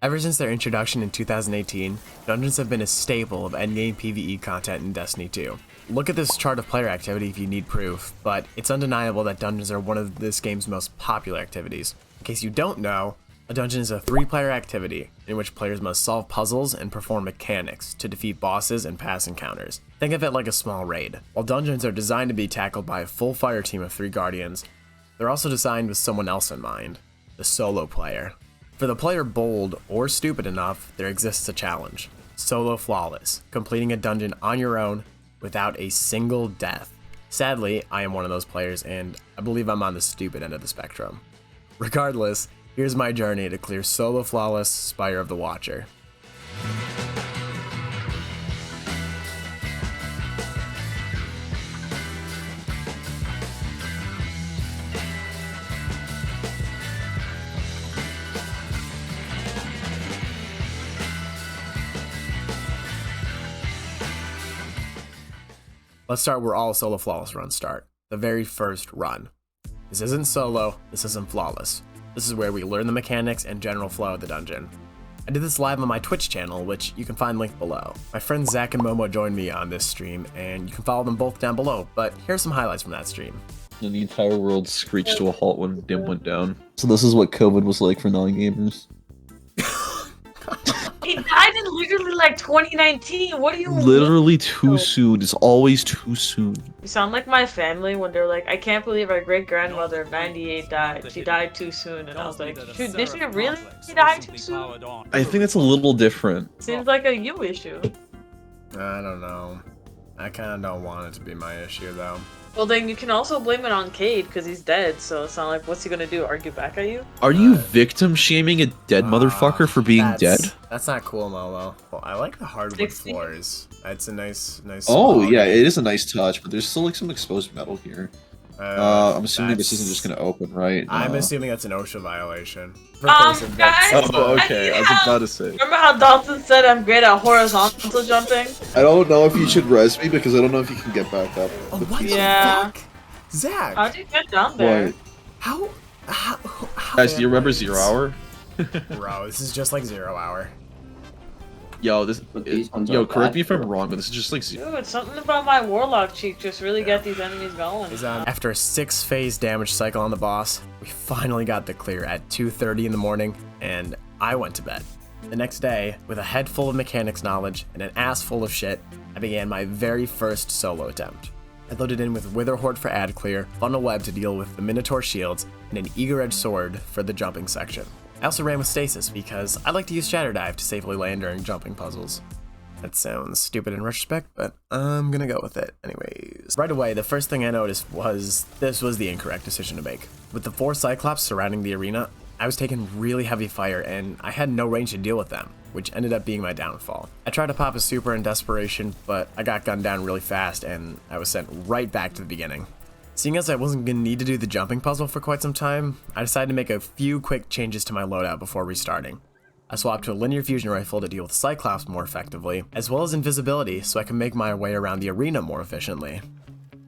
Ever since their introduction in 2018, dungeons have been a staple of endgame PvE content in Destiny 2. Look at this chart of player activity if you need proof, but it's undeniable that dungeons are one of this game's most popular activities. In case you don't know, a dungeon is a 3-player activity in which players must solve puzzles and perform mechanics to defeat bosses and pass encounters. Think of it like a small raid. While dungeons are designed to be tackled by a full fire team of 3 guardians, they're also designed with someone else in mind, the solo player. For the player bold or stupid enough, there exists a challenge. Solo Flawless, completing a dungeon on your own without a single death. Sadly, I am one of those players, and I believe I'm on the stupid end of the spectrum. Regardless, here's my journey to clear Solo Flawless Spire of the Watcher. Let's start where all Solo Flawless runs start, the very first run. This isn't solo, this isn't flawless. This is where we learn the mechanics and general flow of the dungeon. I did this live on my Twitch channel, which you can find linked below. My friends Zach and Momo joined me on this stream, and you can follow them both down below, but here's some highlights from that stream. And the entire world screeched to a halt when Dim went down. So this is what COVID was like for non-gamers. He died in literally like 2019. What do you mean? Literally too soon. It's always too soon. You sound like my family when they're like, I can't believe our great-grandmother of 98 died. She died too soon. And I was like, did she really die too soon? I think that's a little different. Seems like a you issue. I don't know. I kinda don't want it to be my issue though. Well, then you can also blame it on Cade because he's dead. So it's not like, what's he gonna do? Argue back at you? Are you victim shaming a dead motherfucker for being dead? That's not cool, Molo. Well, I like the hardwood 60. floors. It's a nice. Oh yeah, it is a nice touch, but there's still like some exposed metal here. I'm assuming this isn't just gonna open, right? I'm assuming that's an OSHA violation. Guys, oh, okay. I was about to say. Remember how Dalton said I'm great at horizontal jumping? I don't know if you should res me because I don't know if you can get back up. Oh, what Yeah. the fuck? Zach! How'd you get down there? What? How Guys, do you remember 0 Hour? Bro, this is just like 0 Hour. Yo, correct me if I'm wrong, but this is just like Dude, something about my warlock cheek just really get these enemies going. After a 6-phase damage cycle on the boss, we finally got the clear at 2:30 in the morning, and I went to bed. The next day, with a head full of mechanics knowledge and an ass full of shit, I began my very first solo attempt. I loaded in with Wither Horde for ad clear, Funnel Web to deal with the Minotaur shields, and an Eager Edge Sword for the jumping section. I also ran with Stasis because I like to use Shatter Dive to safely land during jumping puzzles. That sounds stupid in retrospect, but I'm gonna go with it anyways. Right away, the first thing I noticed was this was the incorrect decision to make. With the 4 Cyclops surrounding the arena, I was taking really heavy fire and I had no range to deal with them, which ended up being my downfall. I tried to pop a super in desperation, but I got gunned down really fast and I was sent right back to the beginning. Seeing as I wasn't going to need to do the jumping puzzle for quite some time, I decided to make a few quick changes to my loadout before restarting. I swapped to a linear fusion rifle to deal with Cyclops more effectively, as well as invisibility so I can make my way around the arena more efficiently.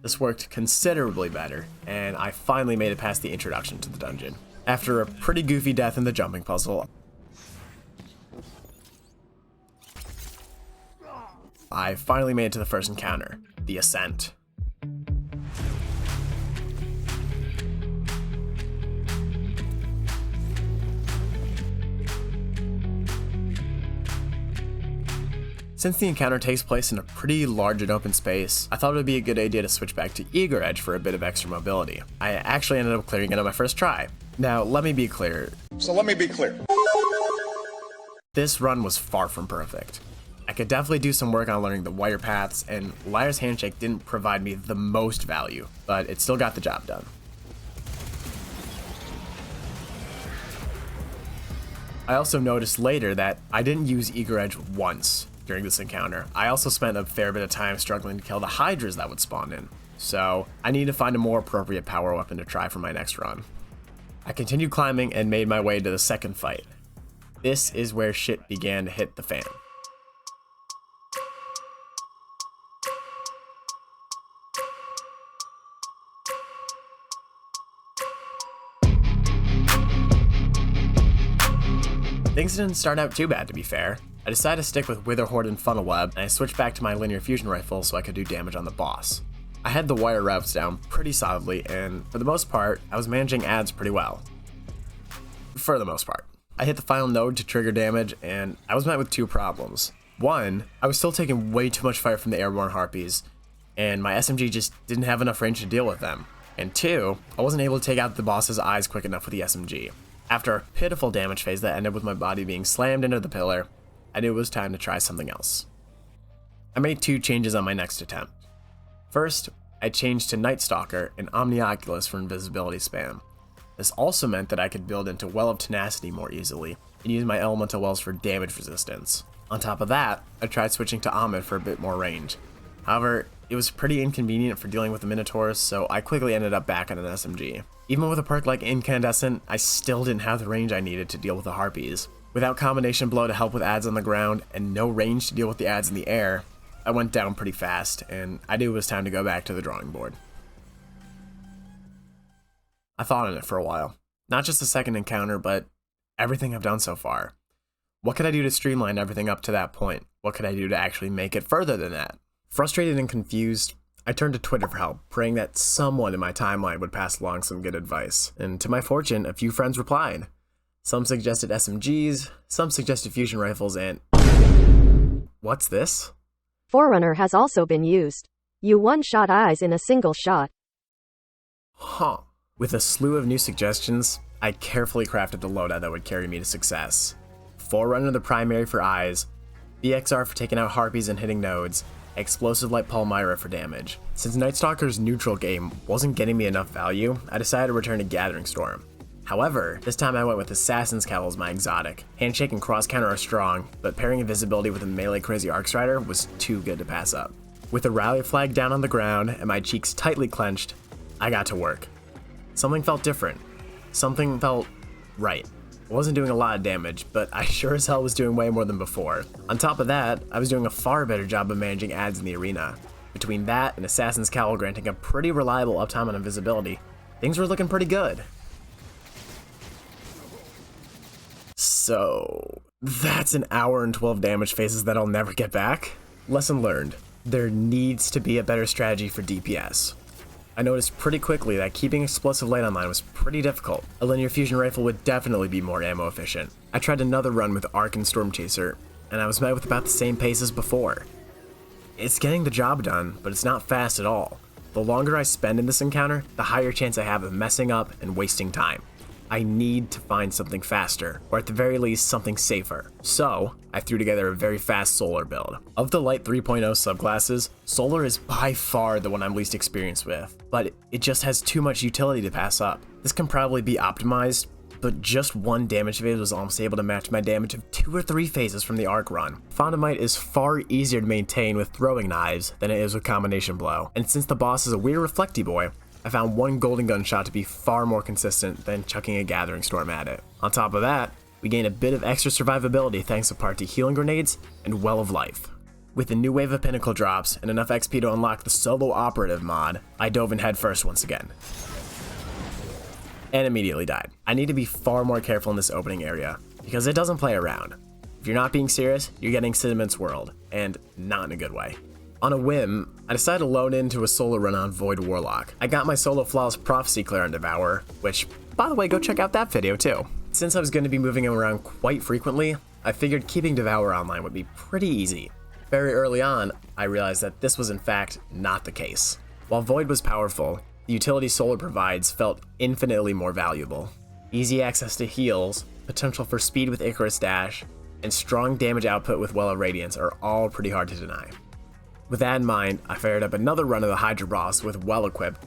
This worked considerably better, and I finally made it past the introduction to the dungeon. After a pretty goofy death in the jumping puzzle, I finally made it to the first encounter, the Ascent. Since the encounter takes place in a pretty large and open space, I thought it would be a good idea to switch back to Eager Edge for a bit of extra mobility. I actually ended up clearing it on my first try. Now, let me be clear. This run was far from perfect. I could definitely do some work on learning the wire paths, and Liar's Handshake didn't provide me the most value, but it still got the job done. I also noticed later that I didn't use Eager Edge once during this encounter. I also spent a fair bit of time struggling to kill the Hydras that would spawn in, so I need to find a more appropriate power weapon to try for my next run. I continued climbing and made my way to the second fight. This is where shit began to hit the fan. Things didn't start out too bad, to be fair. I decided to stick with Witherhoard and Funnel Web, and I switched back to my linear fusion rifle so I could do damage on the boss. I had the wire routes down pretty solidly, and for the most part, I was managing adds pretty well. For the most part. I hit the final node to trigger damage, and I was met with two problems. One, I was still taking way too much fire from the airborne harpies, and my SMG just didn't have enough range to deal with them. And two, I wasn't able to take out the boss's eyes quick enough with the SMG. After a pitiful damage phase that ended with my body being slammed into the pillar, I knew it was time to try something else. I made two changes on my next attempt. First, I changed to Night Stalker and Akelous for invisibility spam. This also meant that I could build into Well of Tenacity more easily and use my elemental wells for damage resistance. On top of that, I tried switching to Ahmed for a bit more range. However, it was pretty inconvenient for dealing with the Minotaurs, so I quickly ended up back on an SMG. Even with a perk like Incandescent, I still didn't have the range I needed to deal with the Harpies. Without Combination Blow to help with adds on the ground, and no range to deal with the adds in the air, I went down pretty fast, and I knew it was time to go back to the drawing board. I thought on it for a while. Not just the second encounter, but everything I've done so far. What could I do to streamline everything up to that point? What could I do to actually make it further than that? Frustrated and confused, I turned to Twitter for help, praying that someone in my timeline would pass along some good advice. And to my fortune, a few friends replied. Some suggested SMGs, some suggested fusion rifles, and... What's this? Forerunner has also been used. You one-shot eyes in a single shot. Huh. With a slew of new suggestions, I carefully crafted the loadout that would carry me to success. Forerunner the primary for eyes, BXR for taking out harpies and hitting nodes, Explosive Light Palmyra for damage. Since Night Stalker's neutral game wasn't getting me enough value, I decided to return to Gathering Storm. However, this time I went with Assassin's Cowl as my exotic. Handshake and cross counter are strong, but pairing invisibility with a melee crazy Arcstrider was too good to pass up. With the rally flag down on the ground and my cheeks tightly clenched, I got to work. Something felt different. Something felt right. I wasn't doing a lot of damage, but I sure as hell was doing way more than before. On top of that, I was doing a far better job of managing adds in the arena. Between that and Assassin's Cowl granting a pretty reliable uptime on invisibility, things were looking pretty good. So, that's an hour and 12 damage phases that I'll never get back? Lesson learned. There needs to be a better strategy for DPS. I noticed pretty quickly that keeping Explosive Light online was pretty difficult. A linear fusion rifle would definitely be more ammo efficient. I tried another run with Arc and Storm Chaser, and I was met with about the same pace as before. It's getting the job done, but it's not fast at all. The longer I spend in this encounter, the higher chance I have of messing up and wasting time. I need to find something faster, or at the very least something safer. So, I threw together a very fast Solar build. Of the Light 3.0 subclasses, Solar is by far the one I'm least experienced with, but it just has too much utility to pass up. This can probably be optimized, but just one damage phase was almost able to match my damage of 2 or 3 phases from the Arc run. Fondomite is far easier to maintain with throwing knives than it is with Combination Blow, and since the boss is a weird reflecty boy, I found one golden gun shot to be far more consistent than chucking a Gathering Storm at it. On top of that, we gain a bit of extra survivability thanks to party healing grenades and Well of Life. With a new wave of pinnacle drops and enough XP to unlock the solo operative mod, I dove in headfirst once again. And immediately died. I need to be far more careful in this opening area, because it doesn't play around. If you're not being serious, you're getting cinnamon swirled, and not in a good way. On a whim, I decided to load into a solo run on Void Warlock. I got my solo Flawless Prophecy clear on Devour, which, by the way, go check out that video too. Since I was going to be moving him around quite frequently, I figured keeping Devour online would be pretty easy. Very early on, I realized that this was in fact not the case. While Void was powerful, the utility Solar provides felt infinitely more valuable. Easy access to heals, potential for speed with Icarus Dash, and strong damage output with Well of Radiance are all pretty hard to deny. With that in mind, I fired up another run of the Hydra Boss with Well equipped,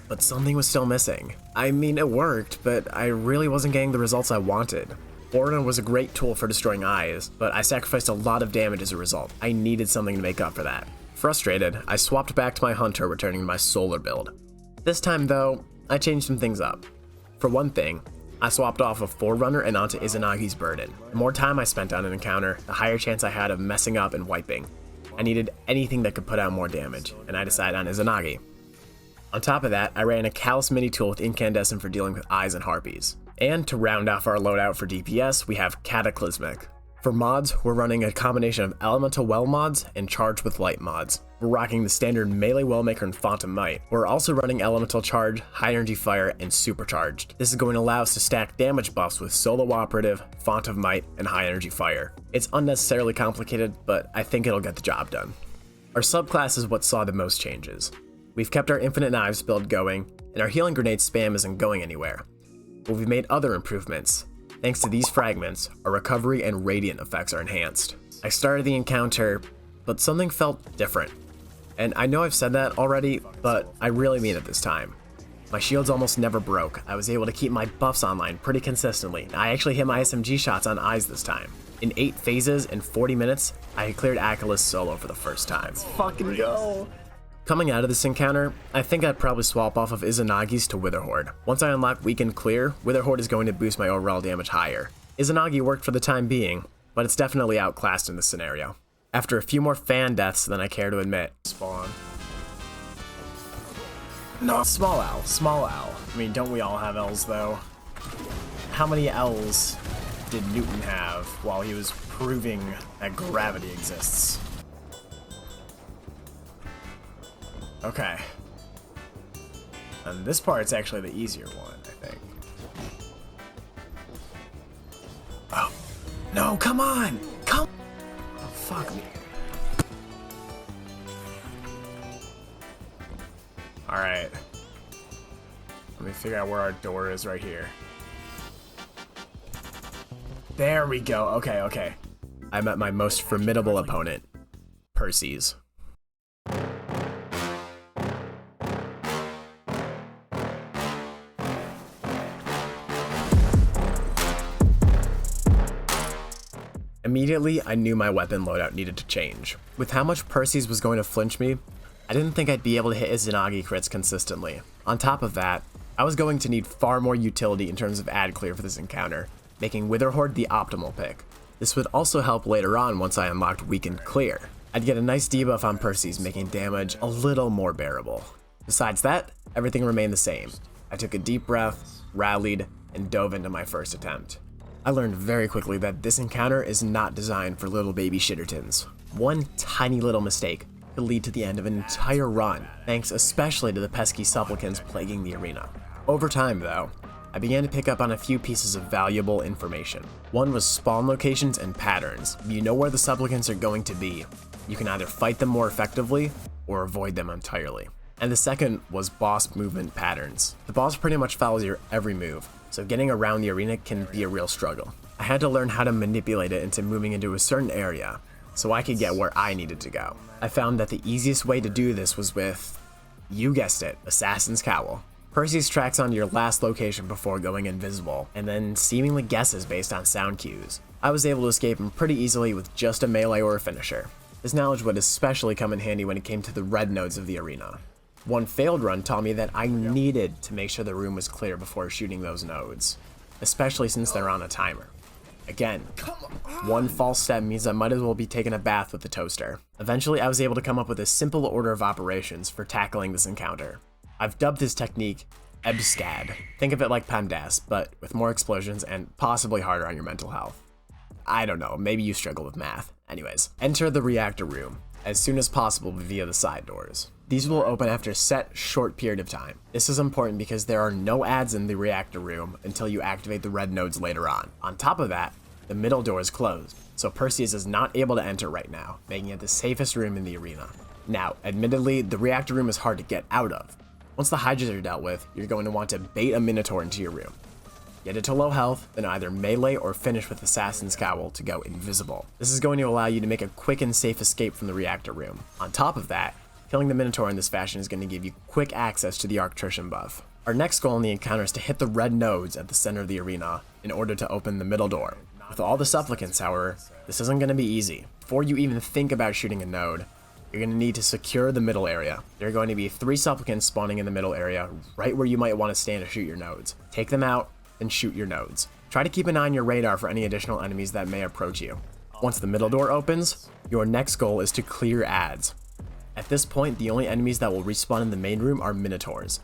but something was still missing. I mean, it worked, but I really wasn't getting the results I wanted. Forerunner was a great tool for destroying eyes, but I sacrificed a lot of damage as a result. I needed something to make up for that. Frustrated, I swapped back to my Hunter, returning to my Solar build. This time though, I changed some things up. For one thing, I swapped off of Forerunner and onto Izanagi's Burden. The more time I spent on an encounter, the higher chance I had of messing up and wiping. I needed anything that could put out more damage, and I decided on Izanagi. On top of that, I ran a Callous mini tool with Incandescent for dealing with eyes and harpies. And to round off our loadout for DPS, we have Cataclysmic. For mods, we're running a combination of Elemental Well mods and Charge with Light mods. We're rocking the standard Melee Wellmaker and Font of Might. We're also running Elemental Charge, High Energy Fire, and Supercharged. This is going to allow us to stack damage buffs with Solo Operative, Font of Might, and High Energy Fire. It's unnecessarily complicated, but I think it'll get the job done. Our subclass is what saw the most changes. We've kept our Infinite Knives build going, and our Healing Grenade spam isn't going anywhere. But we've made other improvements. Thanks to these fragments, our recovery and radiant effects are enhanced. I started the encounter, but something felt different. And I know I've said that already, but I really mean it this time. My shields almost never broke. I was able to keep my buffs online pretty consistently. I actually hit my SMG shots on eyes this time. In 8 phases and 40 minutes, I had cleared Akelous solo for the first time. Let's fucking go! Coming out of this encounter, I think I'd probably swap off of Izanagi's to Witherhoard. Once I unlock Weakened Clear, Witherhoard is going to boost my overall damage higher. Izanagi worked for the time being, but it's definitely outclassed in this scenario. After a few more fan deaths than I care to admit. Spawn. No, small L, small L. I mean, don't we all have L's though? How many L's did Newton have while he was proving that gravity exists? Okay. And this part's actually the easier one, I think. Oh. No, come on! Come! Oh, fuck me. Alright. Let me figure out where our door is right here. There we go. Okay, okay. I met my most formidable opponent, Persys. Immediately, I knew my weapon loadout needed to change. With how much Persys was going to flinch me, I didn't think I'd be able to hit Izanagi crits consistently. On top of that, I was going to need far more utility in terms of ad clear for this encounter, making Witherhoard the optimal pick. This would also help later on once I unlocked Weakened Clear. I'd get a nice debuff on Persys, making damage a little more bearable. Besides that, everything remained the same. I took a deep breath, rallied, and dove into my first attempt. I learned very quickly that this encounter is not designed for little baby shittertons. One tiny little mistake could lead to the end of an entire run, thanks especially to the pesky supplicants plaguing the arena. Over time, though, I began to pick up on a few pieces of valuable information. One was spawn locations and patterns. If you know where the supplicants are going to be, you can either fight them more effectively or avoid them entirely. And the second was boss movement patterns. The boss pretty much follows your every move, so getting around the arena can be a real struggle. I had to learn how to manipulate it into moving into a certain area, so I could get where I needed to go. I found that the easiest way to do this was with, you guessed it, Assassin's Cowl. Persys tracks on your last location before going invisible, and then seemingly guesses based on sound cues. I was able to escape him pretty easily with just a melee or a finisher. This knowledge would especially come in handy when it came to the red nodes of the arena. One failed run taught me that I needed to make sure the room was clear before shooting those nodes, especially since they're on a timer. Again, one false step means I might as well be taking a bath with the toaster. Eventually, I was able to come up with a simple order of operations for tackling this encounter. I've dubbed this technique EBSCAD. Think of it like PEMDAS, but with more explosions and possibly harder on your mental health. I don't know, maybe you struggle with math. Anyways, enter the reactor room as soon as possible via the side doors. These will open after a set short period of time. This is important because there are no ads in the reactor room until you activate the red nodes later on. On top of that, the middle door is closed, so Persys is not able to enter right now, making it the safest room in the arena. Now, admittedly, the reactor room is hard to get out of. Once the Hydras are dealt with, you're going to want to bait a Minotaur into your room. Get it to low health, then either melee or finish with Assassin's Cowl to go invisible. This is going to allow you to make a quick and safe escape from the reactor room. On top of that, killing the Minotaur in this fashion is going to give you quick access to the Arctrician buff. Our next goal in the encounter is to hit the red nodes at the center of the arena in order to open the middle door. With all the supplicants, however, this isn't going to be easy. Before you even think about shooting a node, you're going to need to secure the middle area. There are going to be 3 supplicants spawning in the middle area, right where you might want to stand to shoot your nodes. Take them out, and shoot your nodes. Try to keep an eye on your radar for any additional enemies that may approach you. Once the middle door opens, your next goal is to clear ads. At this point, the only enemies that will respawn in the main room are Minotaurs,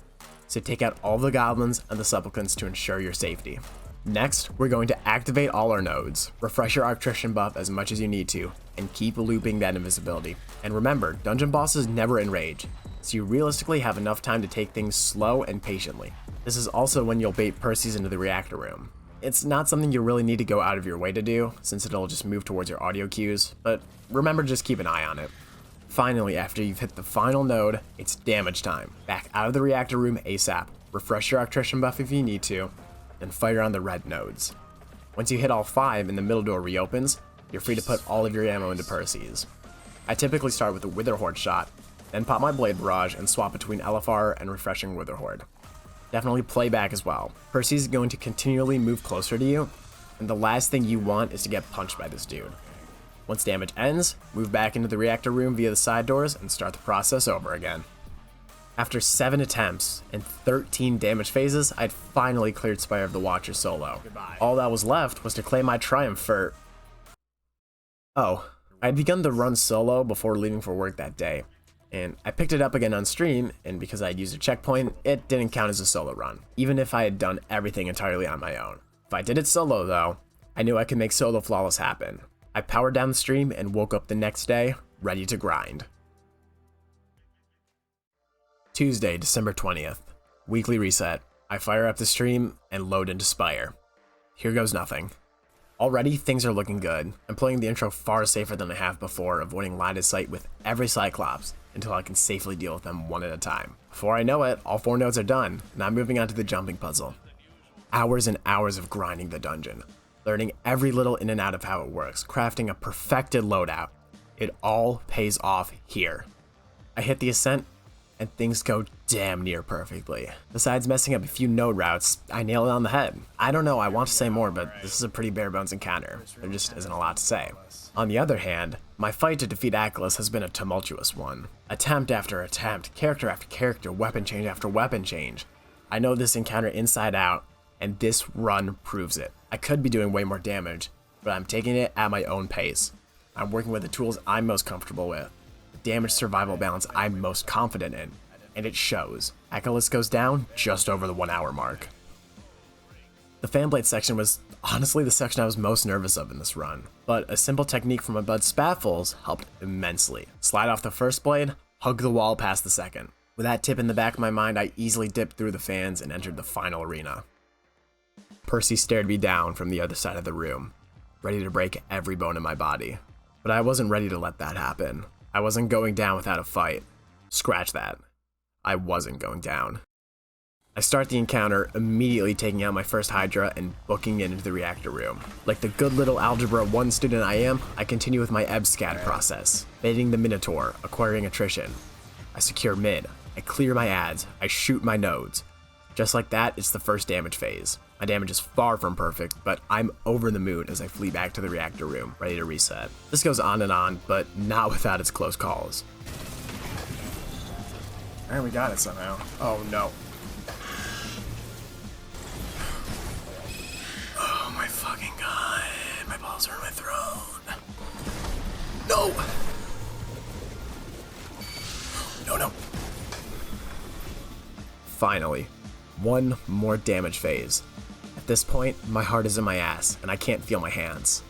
so take out all the goblins and the supplicants to ensure your safety. Next, we're going to activate all our nodes, refresh your electrician buff as much as you need to, and keep looping that invisibility. And remember, dungeon bosses never enrage, so you realistically have enough time to take things slow and patiently. This is also when you'll bait Persys into the reactor room. It's not something you really need to go out of your way to do, since it'll just move towards your audio cues, but remember to just keep an eye on it. Finally, after you've hit the final node, it's damage time. Back out of the reactor room ASAP, refresh your electrician buff if you need to, then fire on the red nodes. Once you hit all 5 and the middle door reopens, you're free to put all of your ammo into Persys. I typically start with a Witherhorde shot, then pop my Blade Barrage and swap between LFR and refreshing Witherhorde. Definitely play back as well. Persys is going to continually move closer to you, and the last thing you want is to get punched by this dude. Once damage ends, move back into the reactor room via the side doors and start the process over again. After 7 attempts and 13 damage phases, I'd finally cleared Spire of the Watcher solo. Goodbye. All that was left was to claim my triumph for... Oh, I'd begun the run solo before leaving for work that day, and I picked it up again on stream, and because I had used a checkpoint, it didn't count as a solo run, even if I had done everything entirely on my own. If I did it solo though, I knew I could make solo flawless happen. I powered down the stream and woke up the next day, ready to grind. Tuesday, December 20th. Weekly reset. I fire up the stream and load into Spire. Here goes nothing. Already, things are looking good. I'm playing the intro far safer than I have before, avoiding line of sight with every Cyclops until I can safely deal with them one at a time. Before I know it, all 4 nodes are done, and I'm moving on to the jumping puzzle. Hours and hours of grinding the dungeon, learning every little in and out of how it works, crafting a perfected loadout. It all pays off here. I hit the Ascent, and things go damn near perfectly. Besides messing up a few node routes, I nail it on the head. I don't know, I want to say more, but this is a pretty bare bones encounter. There just isn't a lot to say. On the other hand, my fight to defeat Akelous has been a tumultuous one. Attempt after attempt, character after character, weapon change after weapon change. I know this encounter inside out, and this run proves it. I could be doing way more damage, but I'm taking it at my own pace. I'm working with the tools I'm most comfortable with, the damage survival balance I'm most confident in, and it shows. Akelous goes down just over the 1 hour mark. The fanblade section was honestly the section I was most nervous of in this run, but a simple technique from my bud Spaffles helped immensely. Slide off the first blade, hug the wall past the second. With that tip in the back of my mind, I easily dipped through the fans and entered the final arena. Persy stared me down from the other side of the room, ready to break every bone in my body. But I wasn't ready to let that happen. I wasn't going down without a fight. Scratch that. I wasn't going down. I start the encounter immediately taking out my first Hydra and booking it into the reactor room. Like the good little Algebra 1 student I am, I continue with my EBSCAD process, baiting the Minotaur, acquiring attrition. I secure mid, I clear my ads, I shoot my nodes. Just like that, it's the first damage phase. My damage is far from perfect, but I'm over the moon as I flee back to the reactor room, ready to reset. This goes on, but not without its close calls. Alright, we got it somehow. Oh no. Oh my fucking god. My balls are in my throat. No! No. Finally, one more damage phase. At this point, my heart is in my ass, and I can't feel my hands.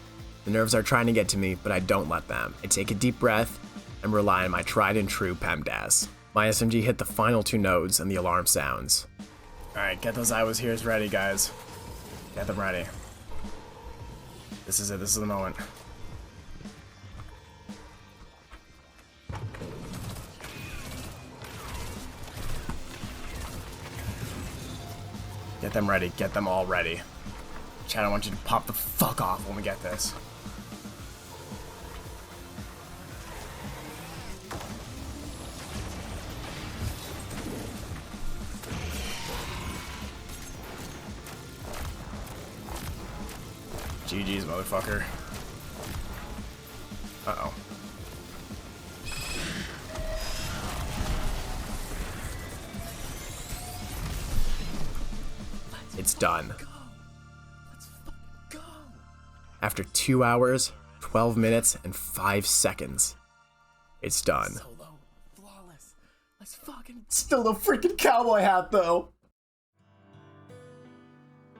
The nerves are trying to get to me, but I don't let them. I take a deep breath and rely on my tried and true PEMDAS. My SMG hit the final 2 nodes, and the alarm sounds. Alright, get those I was here's ready, guys. Get them ready. This is it, this is the moment. Get them ready, get them all ready. Chad, I want you to pop the fuck off when we get this. GG's, motherfucker. Uh-oh. It's done. Let's fucking go. After 2 hours, 12 minutes, and 5 seconds, it's done. Solo, flawless. Let's fucking... Still no freaking cowboy hat, though.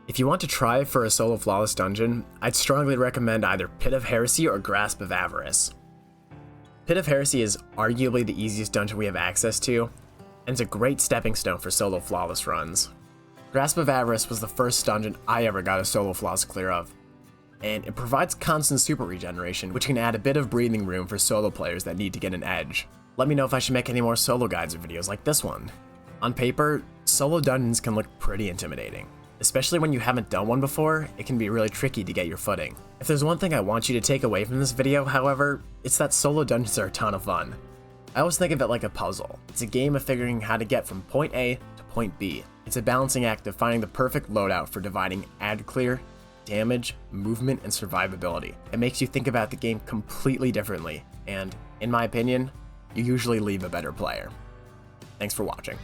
If you want to try for a solo flawless dungeon, I'd strongly recommend either Pit of Heresy or Grasp of Avarice. Pit of Heresy is arguably the easiest dungeon we have access to, and it's a great stepping stone for solo flawless runs. Grasp of Avarice was the first dungeon I ever got a solo flawless clear of, and it provides constant super regeneration, which can add a bit of breathing room for solo players that need to get an edge. Let me know if I should make any more solo guides or videos like this one. On paper, solo dungeons can look pretty intimidating. Especially when you haven't done one before, it can be really tricky to get your footing. If there's one thing I want you to take away from this video, however, it's that solo dungeons are a ton of fun. I always think of it like a puzzle. It's a game of figuring how to get from point A to point B. It's a balancing act of finding the perfect loadout for dividing ad clear, damage, movement, and survivability. It makes you think about the game completely differently, and, in my opinion, you usually leave a better player. Thanks for watching.